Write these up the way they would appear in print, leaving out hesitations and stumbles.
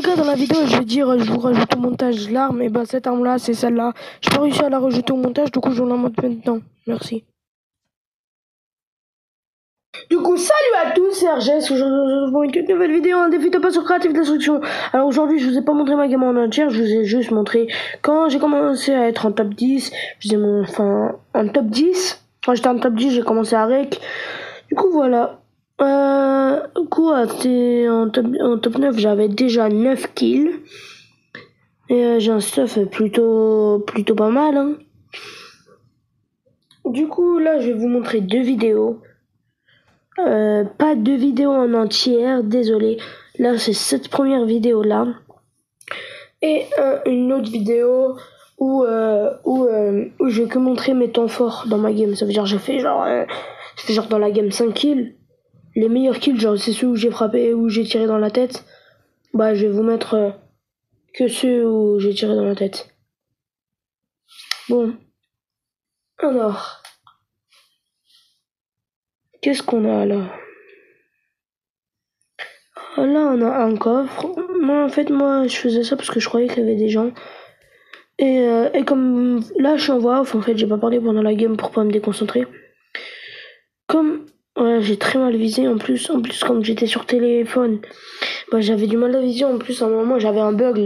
les gars, dans la vidéo je vais dire je vous rajoute au montage l'arme, et bah cette arme là c'est celle-là. J'ai pas réussi à la rajouter au montage, du coup je vous la montre maintenant. Merci. Du coup, salut à tous, c'est RGS, aujourd'hui pour une toute nouvelle vidéo, un défi de pas sur Creative Destruction. Alors aujourd'hui, je vous ai pas montré ma gamme en entière, je vous ai juste montré quand j'ai commencé à être en top 10, en top 10, quand j'étais en top 10, j'ai commencé à rec. Du coup, voilà. C'était en top 9, j'avais déjà 9 kills. Et j'ai un stuff plutôt pas mal, hein. Du coup, là, je vais vous montrer deux vidéos. Pas deux vidéos en entière, désolé. Là, c'est cette première vidéo-là. Et une autre vidéo où je vais que montrer mes temps forts dans ma game. Ça veut dire j'ai fait genre dans la game 5 kills. Les meilleurs kills, genre c'est ceux où j'ai frappé, où j'ai tiré dans la tête. Bah, je vais vous mettre que ceux où j'ai tiré dans la tête. Bon. Alors. Qu'est-ce qu'on a là? Là, on a un coffre. Moi, je faisais ça parce que je croyais qu'il y avait des gens. Et comme là, je suis en voix off, en fait, j'ai pas parlé pendant la game pour pas me déconcentrer. Comme j'ai très mal visé en plus quand j'étais sur téléphone, bah j'avais du mal à viser. En plus, à un moment, j'avais un bug,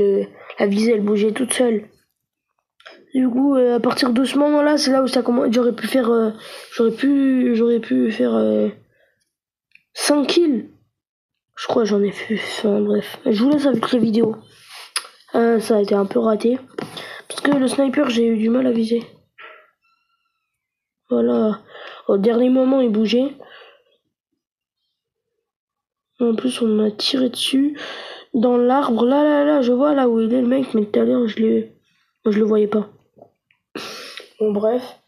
la visée, elle bougeait toute seule. Du coup, à partir de ce moment-là, c'est là où ça commence. J'aurais pu faire 5 kills. Je crois j'en ai fait. Enfin, bref, je vous laisse avec la vidéo. Ça a été un peu raté parce que le sniper, j'ai eu du mal à viser. Voilà, au dernier moment, il bougeait. En plus, on m'a tiré dessus dans l'arbre. Là, je vois là où il est le mec, mais tout à l'heure, je le voyais pas. Bon, bref.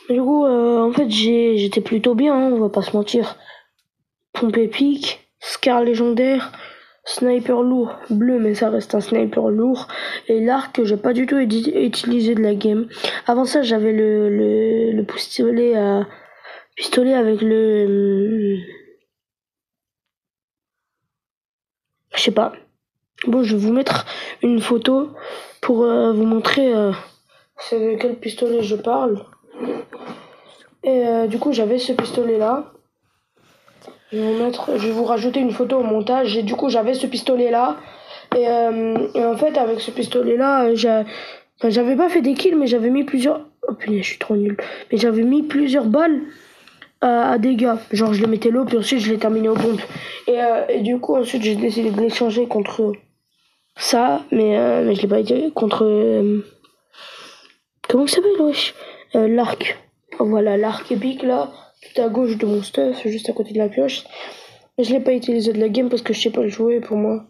Du coup, en fait, j'étais plutôt bien, hein, on va pas se mentir. Pompe épique, Scar légendaire, sniper lourd, bleu, mais ça reste un sniper lourd. Et l'arc que j'ai pas du tout utilisé de la game. Avant ça, j'avais le pistolet avec le... Je sais pas. Bon, je vais vous mettre une photo pour vous montrer c'est de quel pistolet je parle. Et du coup, j'avais ce pistolet-là. Je vais vous rajouter une photo au montage. Et du coup, j'avais ce pistolet-là. Et en fait, avec ce pistolet-là, j'avais pas fait des kills, mais j'avais mis plusieurs... Oh punaise, je suis trop nulle. Mais j'avais mis plusieurs balles à dégâts. Genre, je les mettais low, puis ensuite, je les terminais aux pompes. Et du coup, ensuite, j'ai décidé de l'échanger contre ça. Mais je l'ai pas été contre... comment ça s'appelle, wesh? L'arc. Voilà, l'arc épique, là. Tout à gauche de mon stuff, juste à côté de la pioche. Je l'ai pas utilisé de la game parce que je sais pas le jouer pour moi.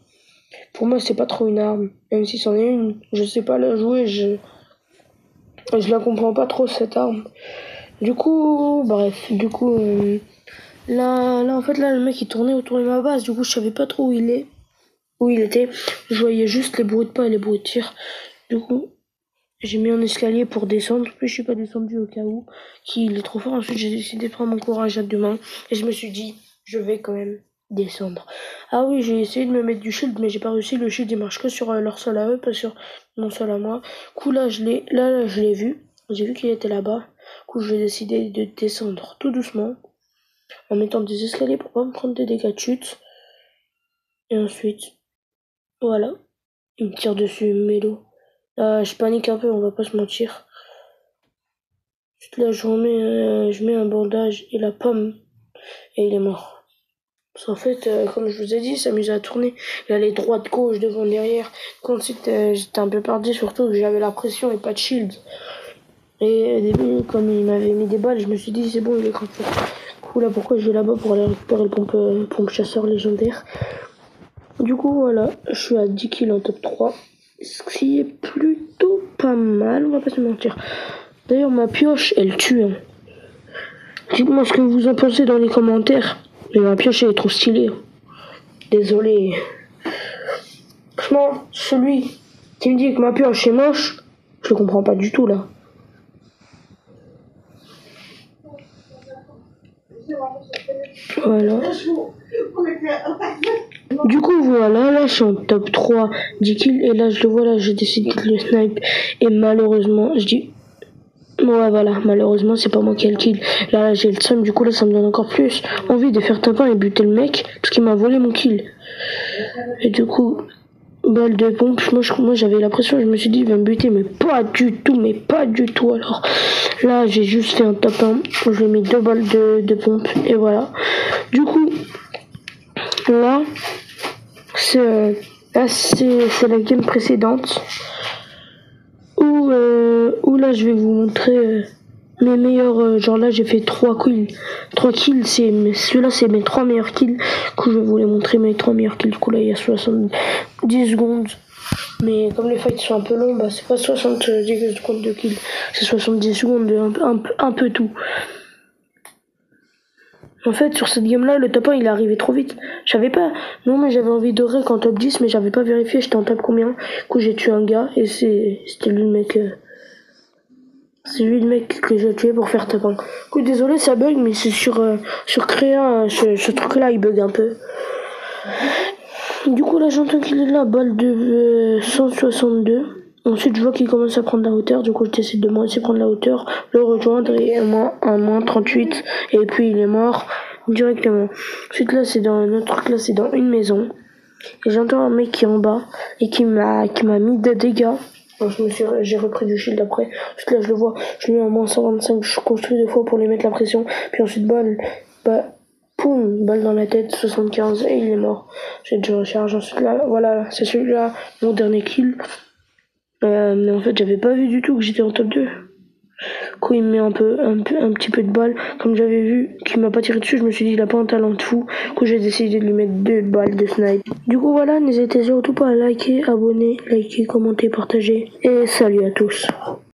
Pour moi, c'est pas trop une arme. Même si c'en est une, je sais pas la jouer, je la comprends pas trop cette arme. Du coup, bref, là, en fait, là, le mec il tournait autour de ma base, du coup, je savais pas trop où il était. Je voyais juste les bruits de pas et les bruits de tir. Du coup, j'ai mis un escalier pour descendre, puis je suis pas descendu au cas où, qu'il est trop fort. Ensuite, j'ai décidé de prendre mon courage à deux mains, et je me suis dit, je vais quand même descendre. Ah oui, j'ai essayé de me mettre du shield, mais j'ai pas réussi. Le shield il marche que sur leur sol à eux, pas sur mon sol à moi. Du coup, là, je l'ai vu. J'ai vu qu'il était là-bas. Du coup, j'ai décidé de descendre tout doucement, en mettant des escaliers pour pas me prendre des dégâts de chute. Et ensuite, voilà, il me tire dessus, mélo. Je panique un peu, on va pas se mentir. Toute la journée, je mets un bandage et la pomme, et il est mort. Parce qu'en fait, comme je vous ai dit, il s'amusait à tourner. Il allait droite, gauche, devant, derrière. Ensuite, j'étais un peu perdu, surtout que j'avais la pression et pas de shield. Et au début, comme il m'avait mis des balles, je me suis dit, c'est bon, il est grand. Du coup, là, pourquoi je vais là-bas pour aller récupérer le pompe chasseur légendaire. Du coup, voilà, je suis à 10 kills en top 3. Ce qui est plutôt pas mal, on va pas se mentir. D'ailleurs, ma pioche, elle tue. Hein. Dites-moi ce que vous en pensez dans les commentaires. Mais ma pioche, elle est trop stylée. Désolé. Franchement, celui qui me dit que ma pioche est moche, je le comprends pas du tout, là. Voilà. Du coup, voilà, là, je suis en top 3, 10 kills, et là, je le vois, là, j'ai décidé de le snipe, et malheureusement, je dis, ouais, voilà, malheureusement, c'est pas moi qui ai le kill. Là, j'ai le seum, du coup, là, ça me donne encore plus envie de faire tapin et buter le mec, parce qu'il m'a volé mon kill. Et du coup, balle de pompe, moi j'avais l'impression, je me suis dit, il va me buter, mais pas du tout, alors. Là, j'ai juste fait un top 1, je lui ai mis 2 balles de pompe, et voilà. Du coup, là, c'est la game précédente, où là, je vais vous montrer mes meilleurs, genre là, j'ai fait 3 kills. 3 kills, ceux-là, c'est mes 3 meilleurs kills. Du coup, je vais vous les montrer, mes 3 meilleurs kills. Du coup, là, il y a 70 secondes. Mais comme les fights sont un peu longs, bah, c'est pas 70 secondes de kills. C'est 70 secondes de un peu tout. En fait, sur cette game-là, le top 1, il est arrivé trop vite. J'avais pas... Non, mais j'avais envie de rec en top 10, mais j'avais pas vérifié, j'étais en top combien. Du coup, j'ai tué un gars, et c'était lui le mec... C'est lui le mec que j'ai tué pour faire top 1. Du coup, désolé, ça bug, mais c'est sur Créa, ce truc-là, il bug un peu. Du coup, là, j'entends qu'il est là, balle de 162. Ensuite, je vois qu'il commence à prendre la hauteur. Du coup, je décide de moi aussi prendre la hauteur, le rejoindre et moins 38. Et puis, il est mort directement. Ensuite, là, c'est dans un autre truc, là, c'est dans une maison. Et j'entends un mec qui est en bas et qui m'a mis des dégâts. Donc, j'ai repris du shield après. Ensuite, là, je le vois, je lui mets à moins 125. Je construis 2 fois pour lui mettre la pression. Puis ensuite, poum, balle dans la tête, 75, et il est mort. J'ai déjà recharge. Ensuite, là, voilà, c'est celui-là, mon dernier kill. Mais en fait, j'avais pas vu du tout que j'étais en top 2. Du coup, il me met un petit peu de balle. Comme j'avais vu qu'il m'a pas tiré dessus, je me suis dit, il a pas un talent de fou. Du coup, j'ai décidé de lui mettre 2 balles de snipe. Du coup, voilà, n'hésitez surtout pas à liker, abonner, commenter, partager. Et salut à tous.